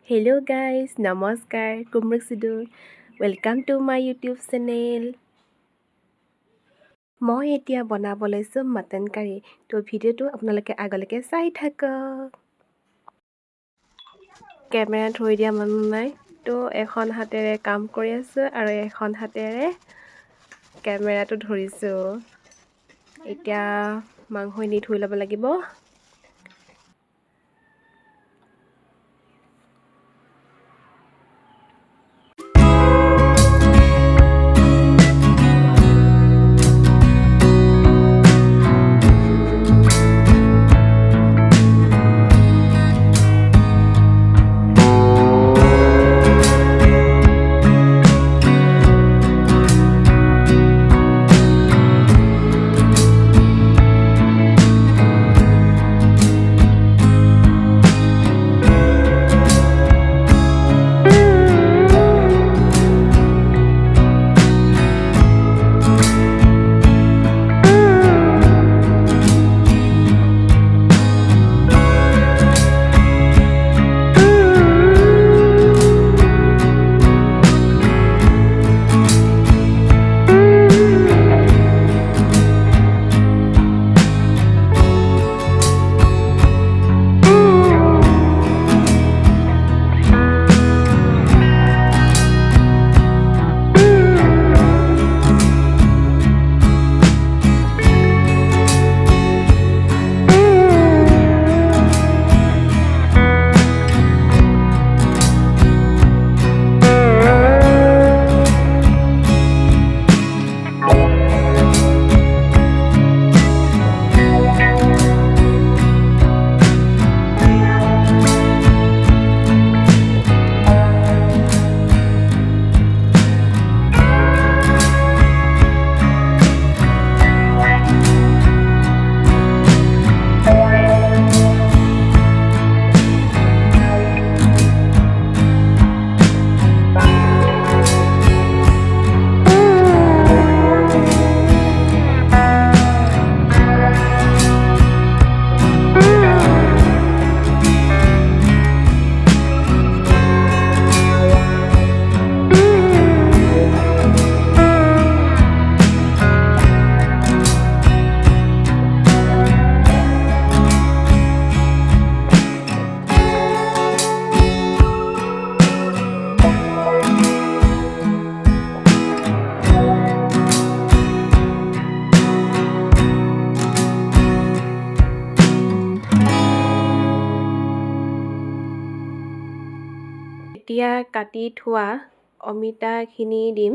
Hello guys, namaskar, kumruksidu. Welcome to my YouTube channel. মই এতিয়া বনাব লৈছোঁ মটন কাৰী। তো ভিডিঅ'টো আপোনালোকে আগলৈকে চাই থাকক। কেমেৰা থৈ দিয়া মানুহ নাই। তো এখন হাতেৰে কাম কৰি আছোঁ আৰু এখন হাতেৰে কেমেৰাটো ধৰিছোঁ। এতিয়া মাংসখিনি ধুই ল'ব লাগিব। এতিয়া কাটি থোৱা অমিতাখিনি দিম।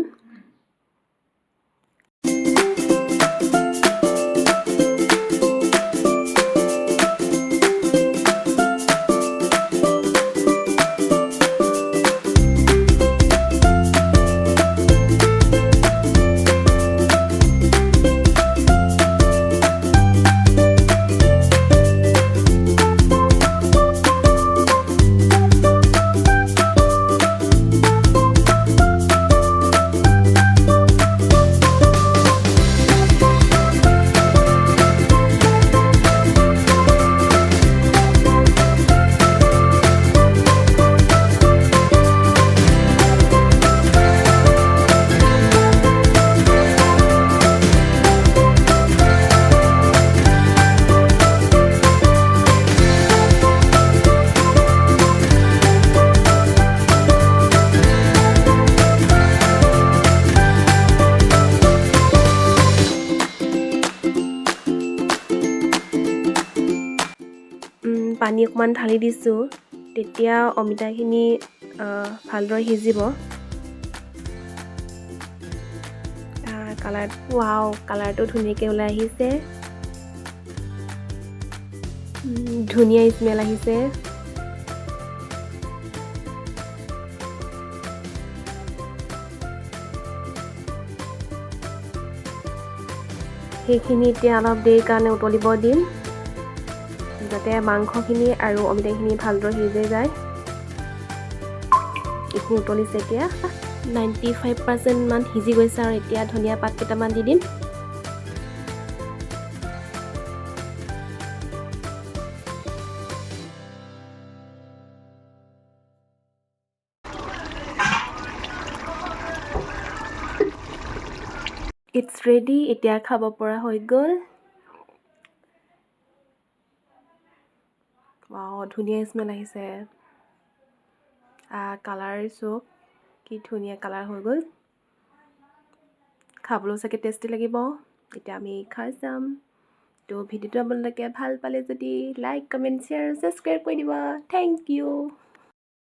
পানী অকণমান ঢালি দিছোঁ, তেতিয়া অমিতাখিনি ভালদৰে সিজিব। কালাৰটো ধুনীয়াকৈ ওলাই আহিছে, ধুনীয়া স্মেল আহিছে। সেইখিনি এতিয়া অলপ দেৰিৰ কাৰণে উতলিব দিম, যাতে মাংসখিনি আৰু অমিতাখিনি ভালদৰে সিজি যায়। এইখিনি উতলিছে, এতিয়া 95% মান সিজি গৈছে আৰু এতিয়া ধনিয়া পাত কেইটামান দি দিম। ইটছ ৰেডি, এতিয়া খাব পৰা হৈ গ'ল। ধুনীয়া স্মেল আহিছে। কালাৰ চুপ, কি ধুনীয়া কালাৰ হৈ গ'ল। খাবলৈও চাগে টেষ্টি লাগিব। এতিয়া আমি খাই চাম। তো ভিডিঅ'টো আপোনালোকে ভাল পালে যদি লাইক, কমেণ্ট, শ্বেয়াৰ, ছাবস্ক্ৰাইব কৰি দিব। Thank U.